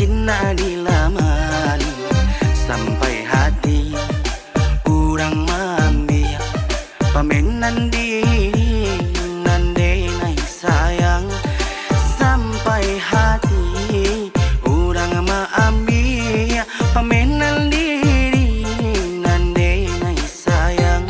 janjina dilamani sampai hati urang mambiak pamenan diri nande nai sayang sampai hati urang maambiak pamenan diri nande nai sayang.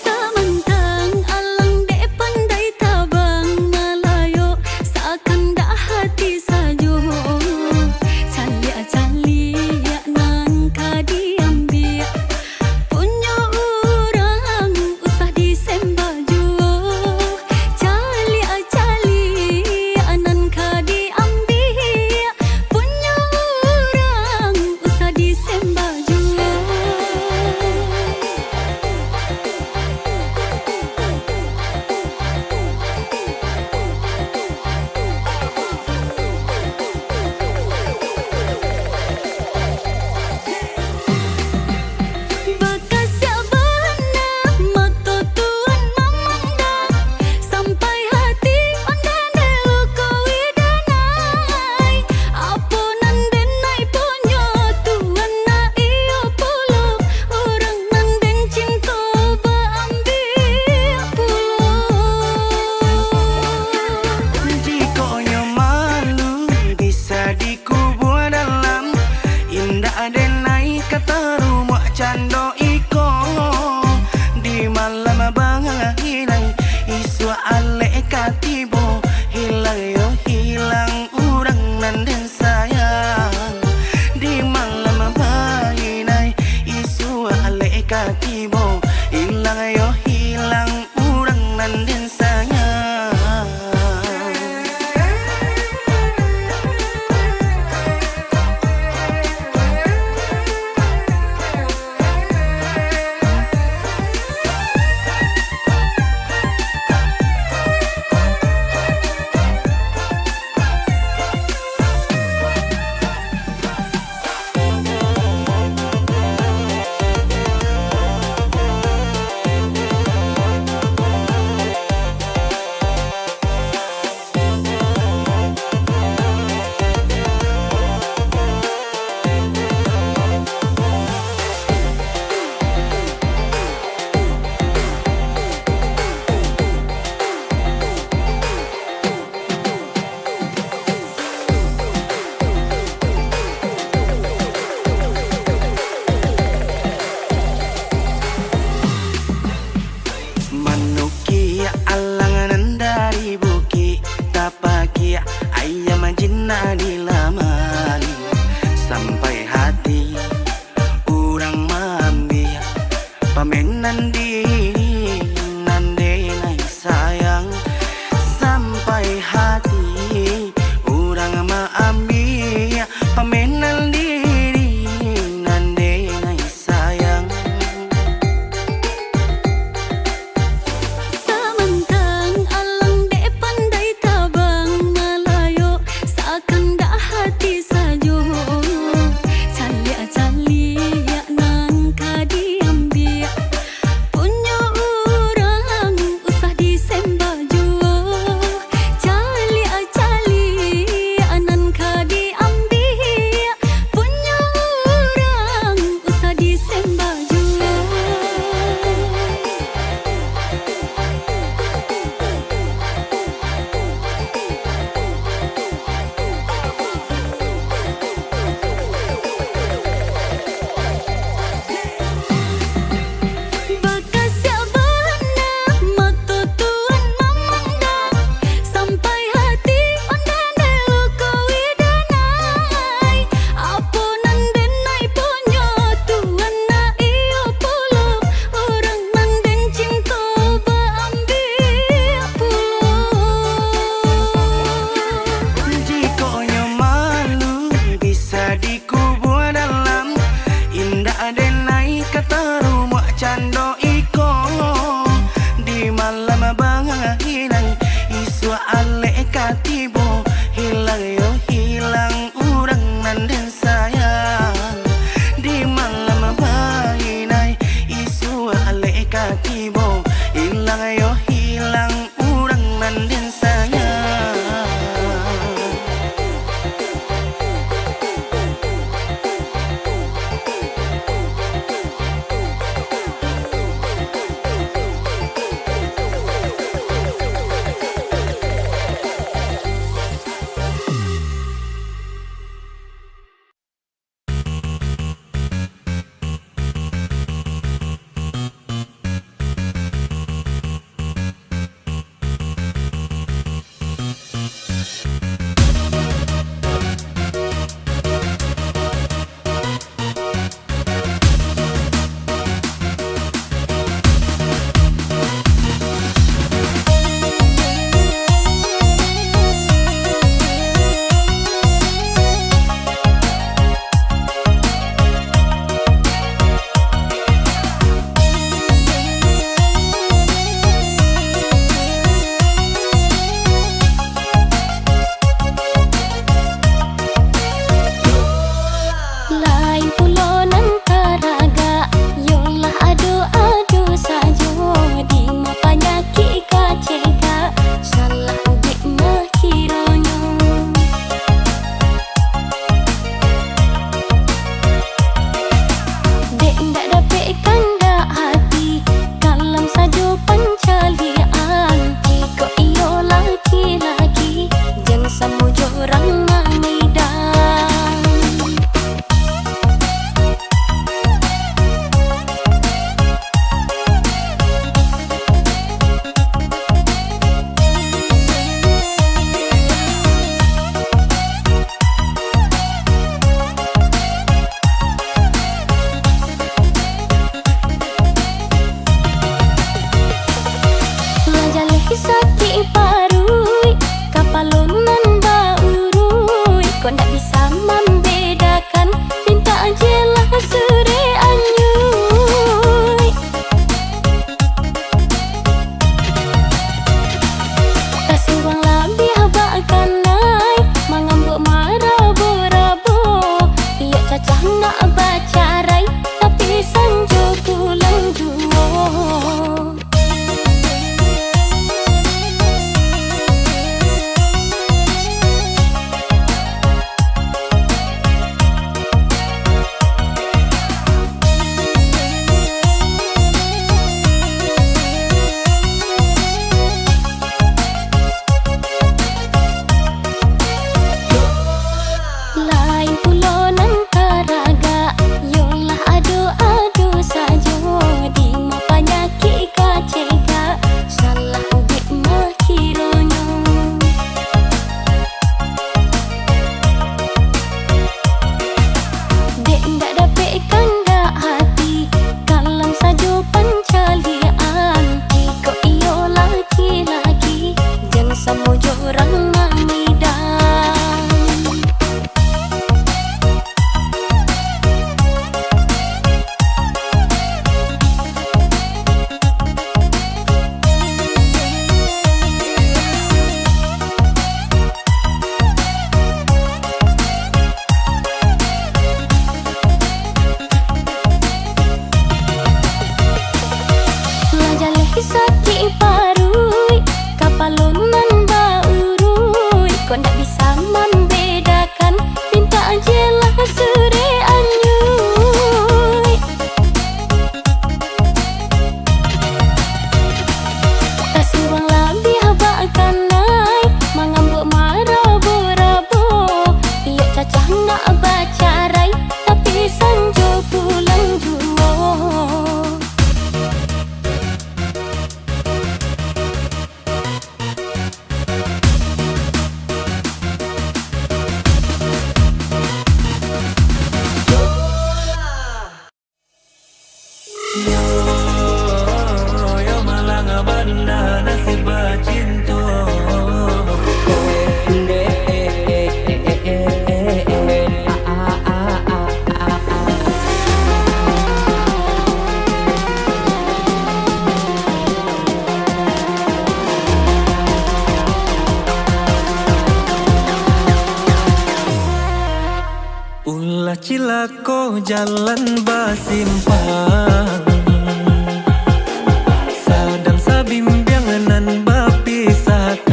Samantang alang de pandai tabang malayo seakan dah Ulah cilako jalan basimpang, sadang sabimbiangan bapisahkan.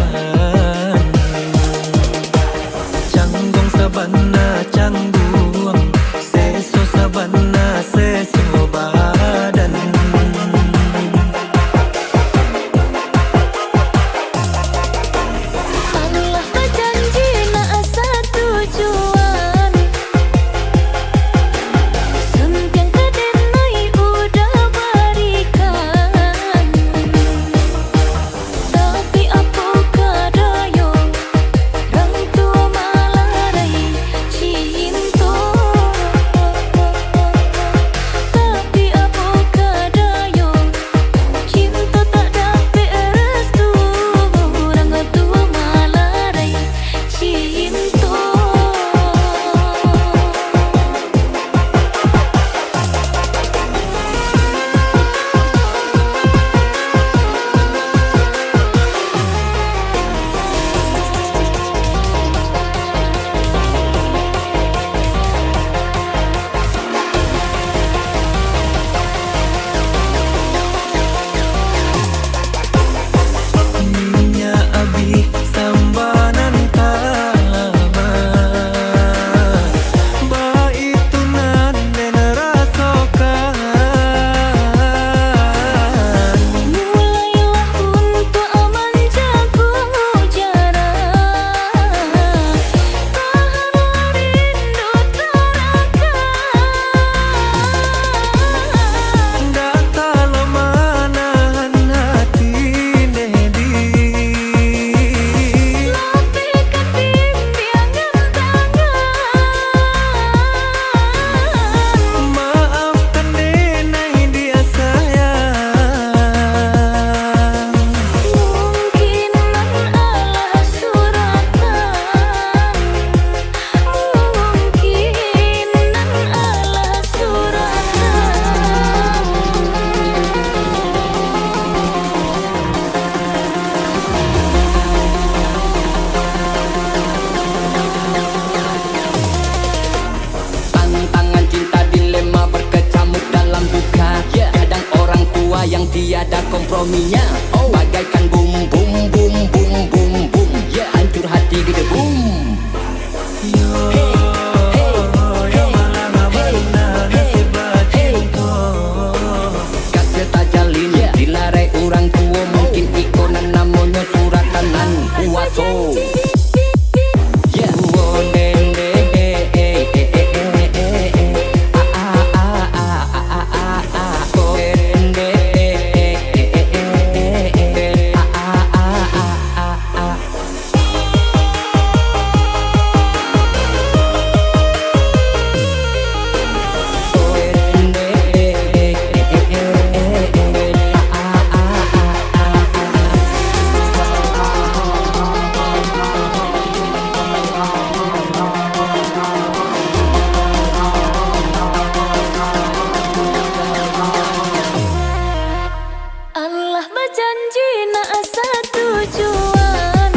Canggong sabana cangguang, seso sabana seso badan. Allah berjanji nak satu tujuan. Sempiang kedenai udah tiada komprominya. Bagaikan boom boom boom boom boom boom, yeah, hancur hati gede boom. Kasih tajalin dilarai orang tua, mungkin ikonan namanya suratanan kuaso. Allah berjanji nak asa tujuan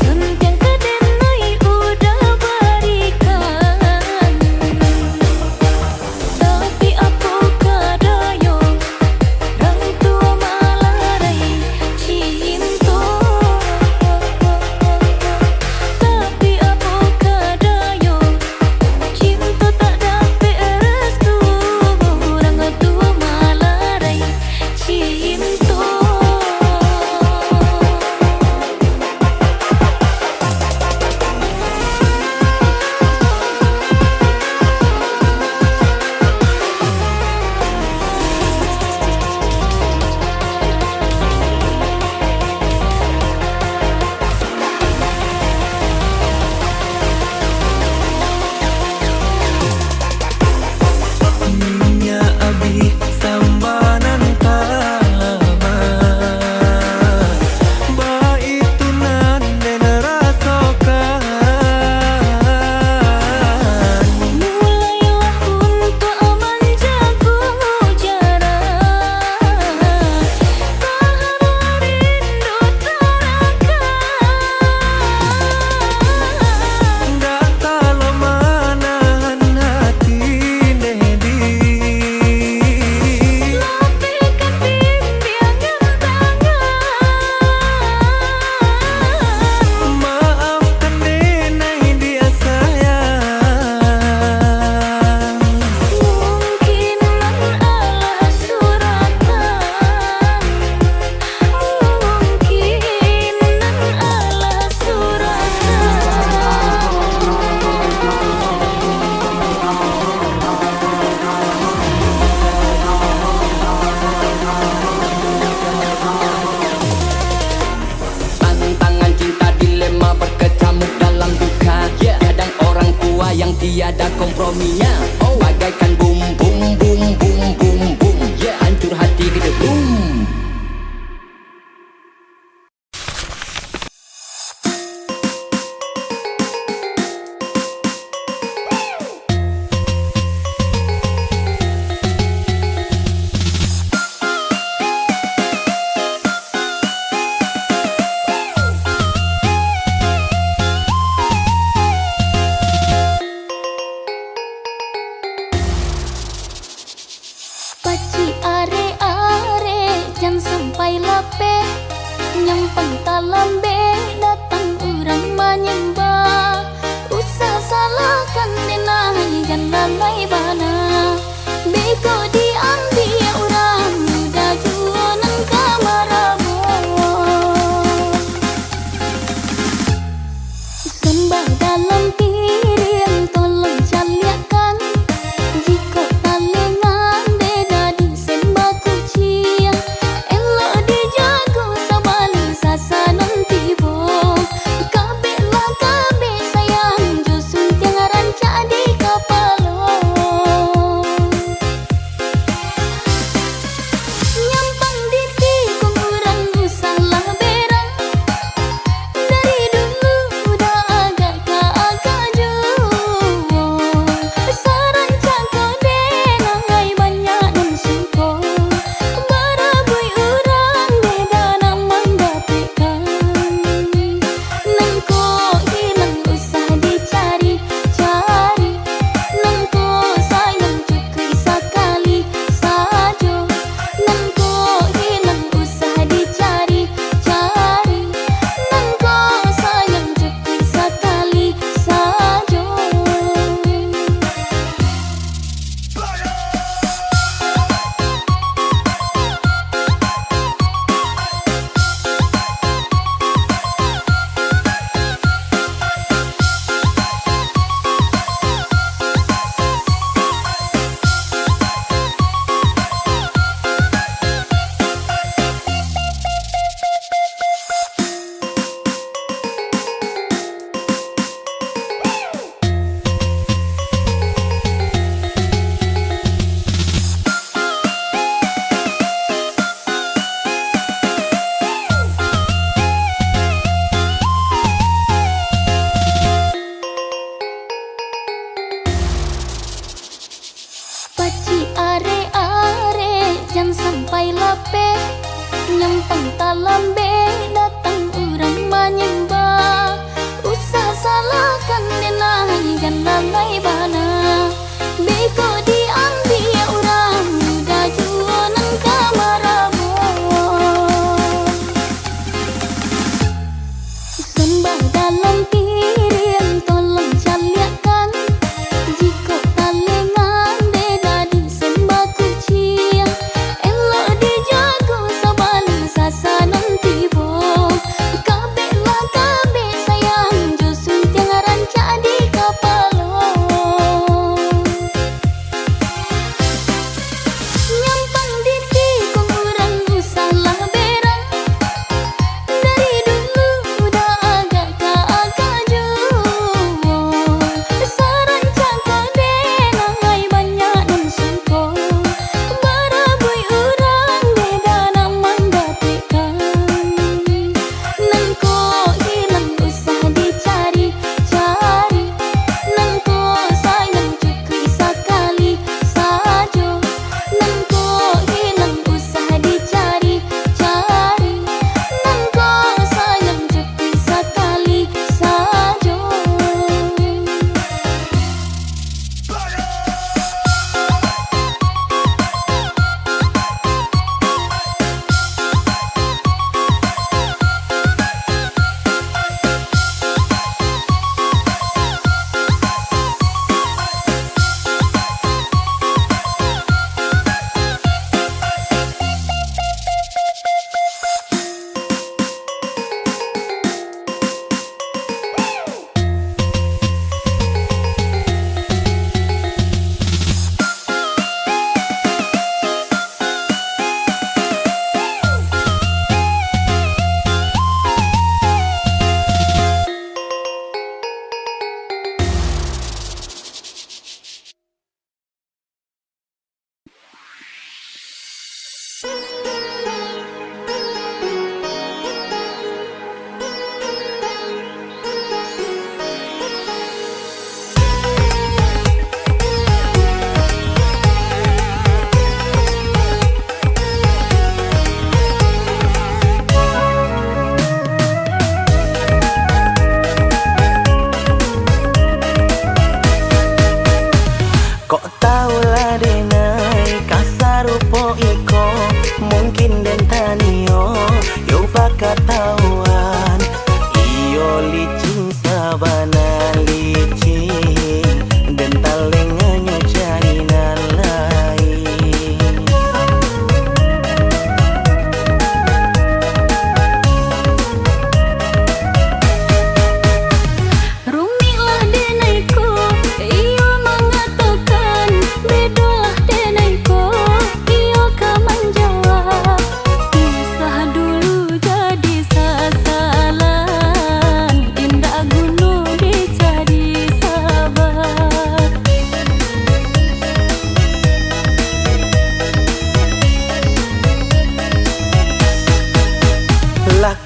Sentiang kedenai udah berikan. Tapi apakah daya orang tua malarai cinta. Tapi apakah daya cinta tak dapat restu orang tua malarai cinta. Minya abi sambanan kalama, ba itu nande rasakan. Mulailah untuk menjaga jarak, tahan rindu tarakan. Dah kalau manahan hati nedi, Lapihkan bimbingan tangan. maafkan denai dia sayang. Mungkin Allah suratan, mungkin Allah Tantangan cinta dilema berkecamuk dalam duka. Kadang orang tua yang tiada komprominya. Bagaikan boom boom boom boom boom boom, yeah, hancur hati gede boom. Paci are-are jangan sampai lapeh, yang pentalambe datang orang menyembah. Usah salahkan denai dan lalai bana, bego diambil orang muda jualan kamaramu. Sembah dalam piring tolong caliakan, jika talengan beda disembah kucing, elok dijaga sabali sasanan tiba. Kabehlah kabeh sayang jo suntiang rancak di kapalo.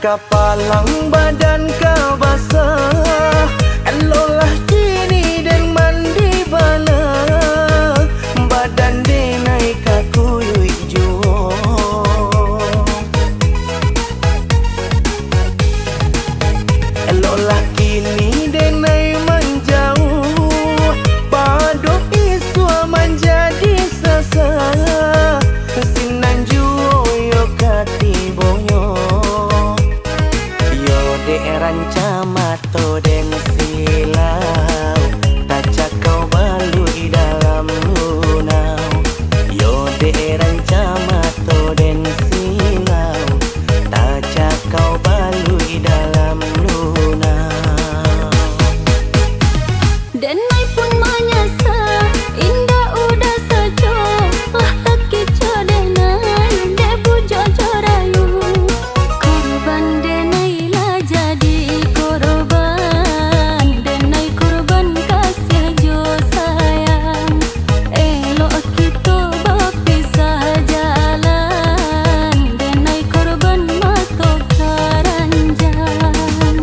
kapalang badan kau basah, eloklah kini dan mandi bala, badan de naik kaku yui juo. Eloklah kini dan naik menjauh, badok iswa menjadi sasa, sinan juo yo katibonyo. Rancamato den silau, tacak kau balui dalam lunau. Yo de rancamato den silau, tacak kau balui dalam lunau. Denai pun menyasa, indah udah saja, lah tak kecoh denai, de puja corayu. Korban denai lah jadi korban, denai korban kasih jo sayang. Elok kita berpisah jalan, denai korban mato karanjang.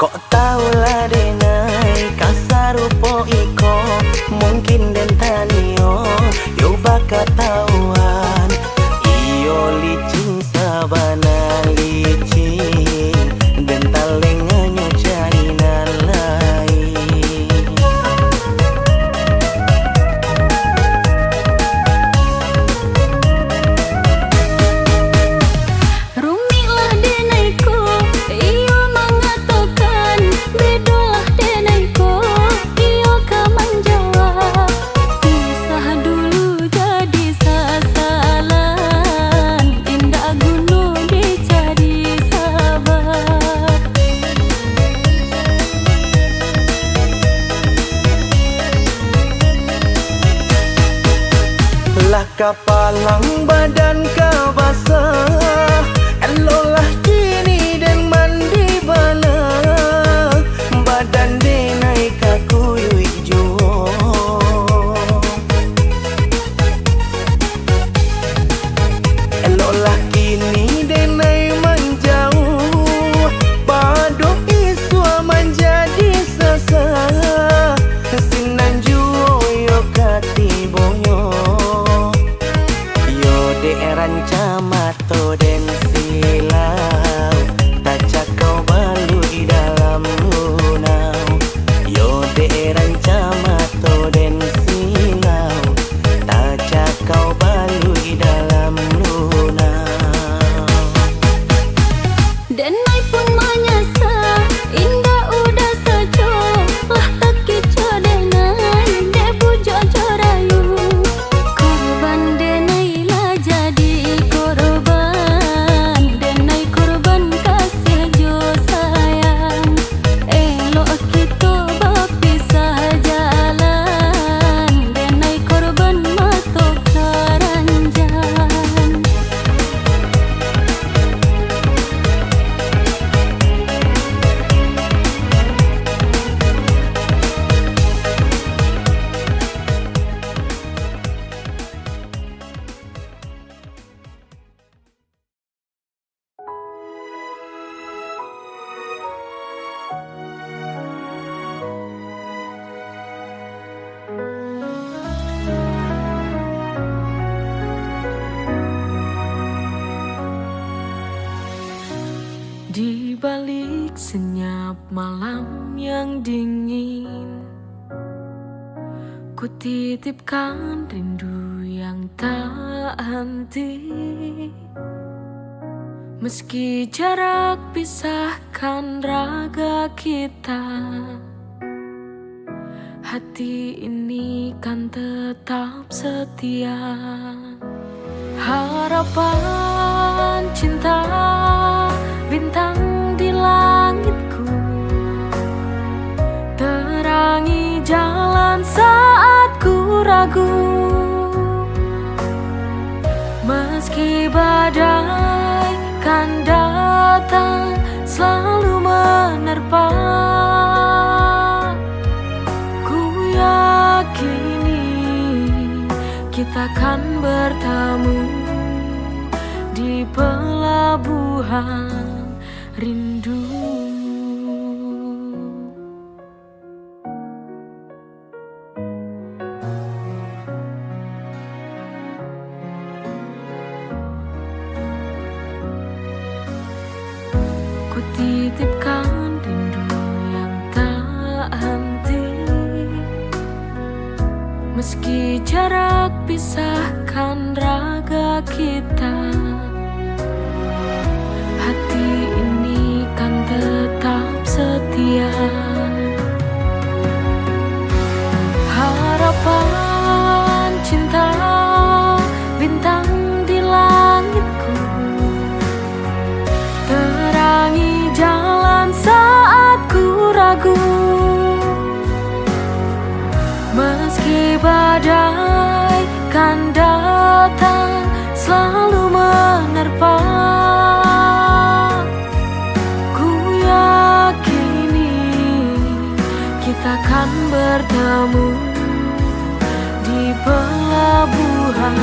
Kok tahulah denai kasar rupo iko, mungkin den tanio yo baka tauan. Iyo licin sabana licin, den talenganyo carinan lain. Rumilah denaiku, iyo mengatakan, bedolah denaiku, iyo kan menjawab. Pisah dulu jadi sasalan, indah gunung dicari sahabat. Lah kapalang badan kau basah, eloklah kini dan mandi bala, badan de naik kaku yui juo. Eloklah kini dan naik menjauh, badok iswa menjadi sasa, sinan juo yo katibonyo. Yo de rancamato den silau, tacak kau balui dalam lunau. Yo de rancamato den silau, tacak kau balui dalam lunau. Denai pun menyasa, indah udah saja, lah tak kecoh denai, de puja corayu. Korban denai lah jadi korban, denai korban kasih jo sayang. Elok kita berpisah jalan, denai korban mato karanjang. Di balik senyap malam yang dingin, ku titipkan rindu yang tak henti. Meski jarak pisahkan raga kita, hati ini kan tetap setia. Harapan cinta bintang di langitku, terangi saat ku ragu. Meski badai kan datang selalu menerpa, ku yakini kita kan bertemu di pelabuhan rindu. Ku titipkan rindu yang tak henti, meski jarak pisahkan raga kita. Hati ini kan tetap setia. Harapan cinta bintang di langitku, terangi jalan saat ku ragu. Meski badai kan datang selalu menerpa, ku yakini kita kan bertemu di pelabuhan.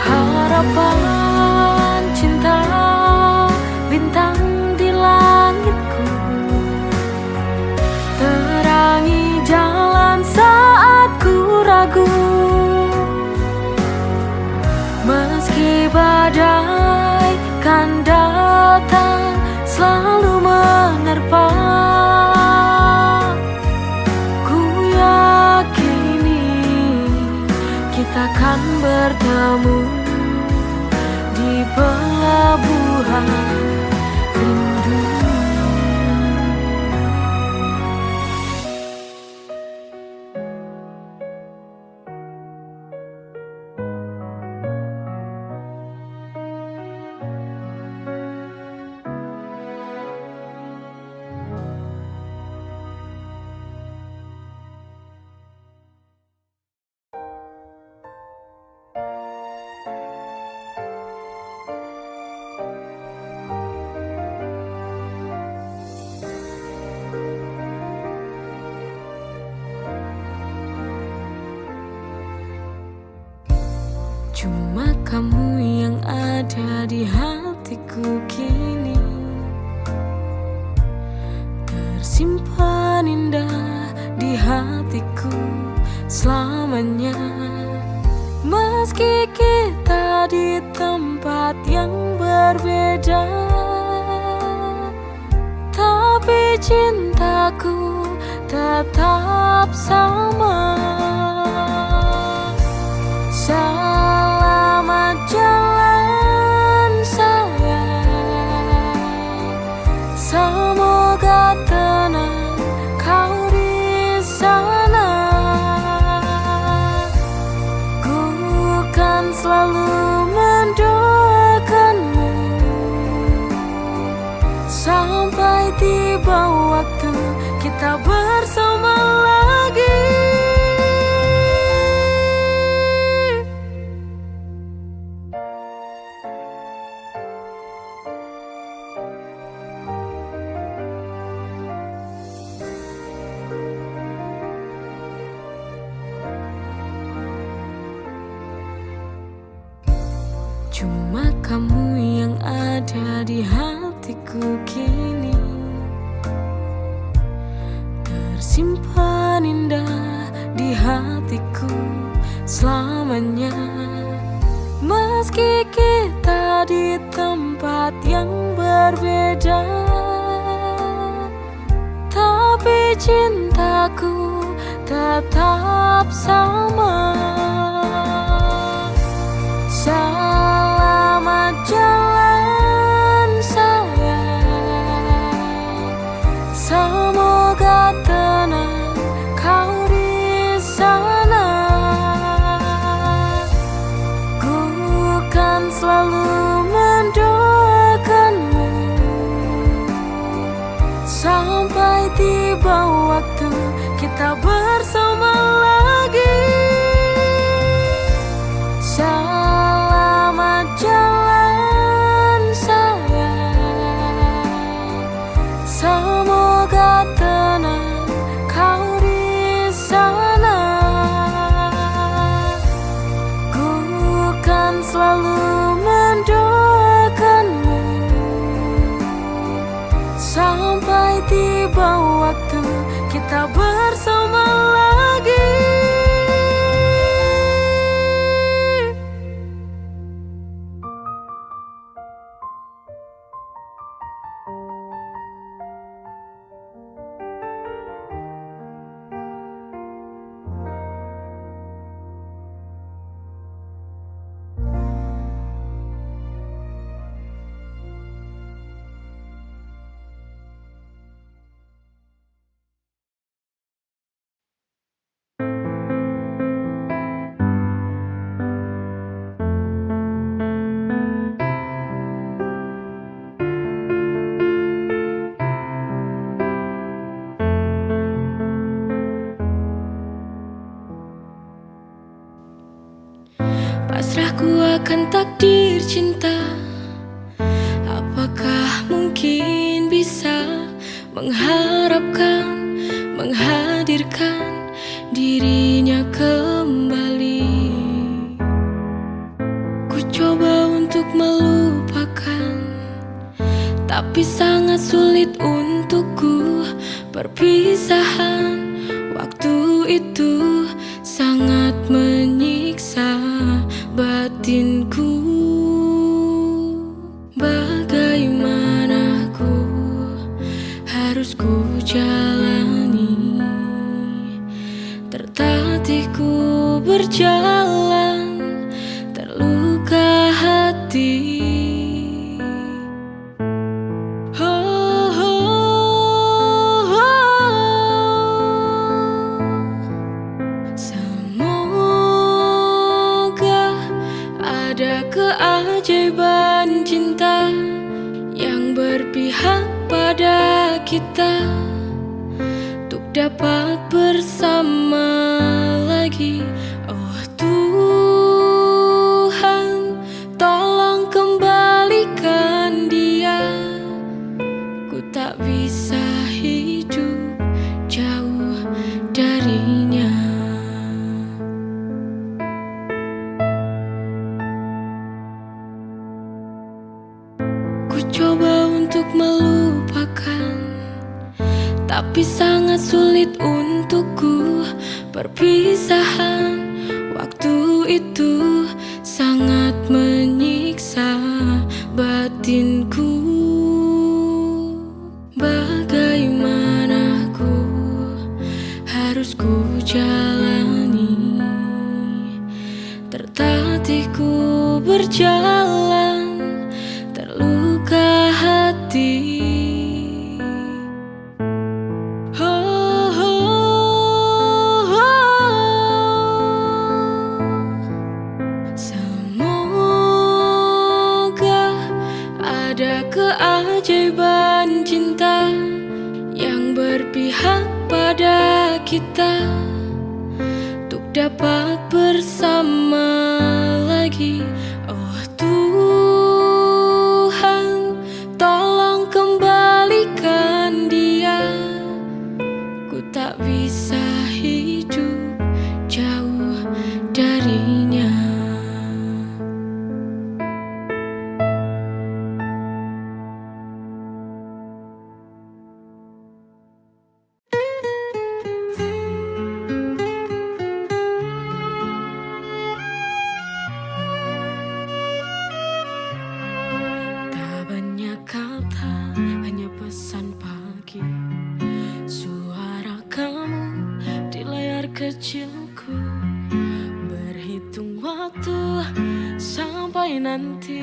Harapan cinta bintang di langitku, terangi jalan saat ku ragu. Meski badai kan datang selalu menerpa, ku yakini kita kan bertemu di pelabuhan rindu. Cuma kamu yang ada di hatiku kini, tersimpan indah di hatiku selamanya. Meski kita di tempat yang berbeda, tapi cintaku tetap sama. Selamat jalan sayang, semoga tenang kau di sana. Ku kan selalu mendoakanmu sampai tiba waktu kita bersama lagi. Cuma kamu yang ada di hatiku kini, tersimpan indah di hatiku selamanya. Meski kita di tempat yang berbeda, tapi cintaku tetap sama. Selamat jalan sayang, semoga tenang kau di sana. Ku kan selalu mendoakanmu sampai tiba waktu kita bersama lagi. pasrahku akan takdir cinta. Apakah mungkin bisa mengharapkan, menghadirkan dirinya kembali? Ku coba untuk melupakan, tapi sangat sulit untukku. Perpisahan waktu itu sangat menyiksa batinku. Bagaimana ku harus ku jalani? Tertatih ku berjalan, terluka hati. Ada keajaiban cinta yang berpihak pada kita, untuk dapat bersama lagi. Oh Tuhan, tolong kembalikan dia. Ku tak bisa hidup jauh darinya. Coba untuk melupakan, tapi sangat sulit untukku. Perpisahan waktu itu sangat menyiksa batinku. Bagaimana ku harus ku jalani? Tertatih ku berjalan, terluka hati. Semoga ada keajaiban cinta yang berpihak pada kita, untuk dapat bersama lagi. Oh Tuhan, tolong kembalikan dia. Ku tak bisa hidup jauh darinya. Kecilku berhitung waktu sampai nanti.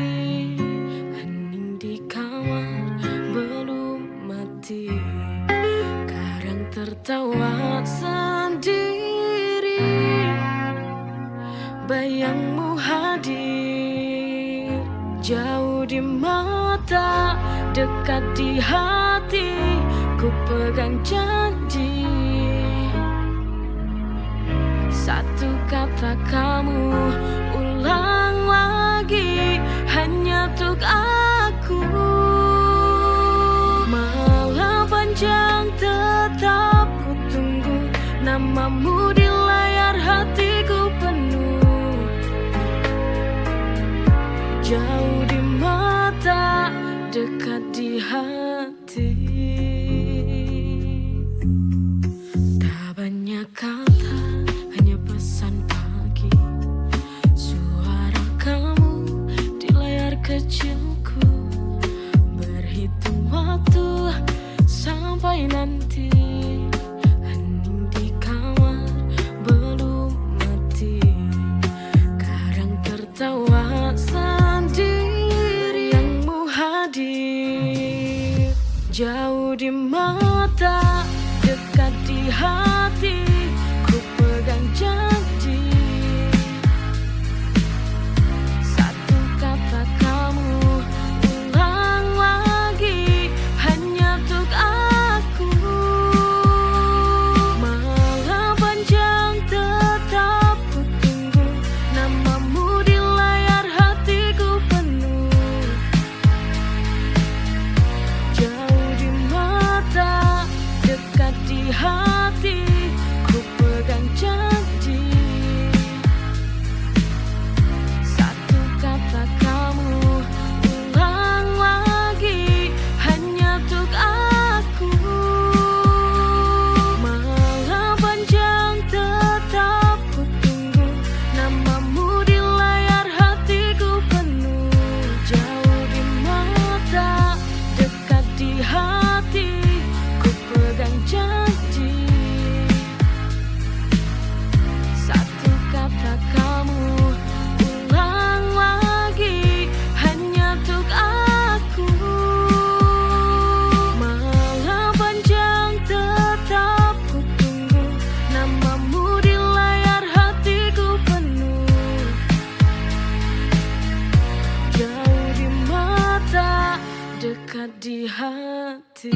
Hening di kamar belum mati, kadang tertawa sendiri. Bayangmu hadir, jauh di mata, dekat di hati. Ku pegang janji, satu kata kamu ulang lagi, hanya untuk aku. Malam panjang tetap ku tunggu, namamu di layar hatiku penuh. Jauh di mata, dekat di hati. Tak banyak kata, hanya pesan pagi. dekat di hati.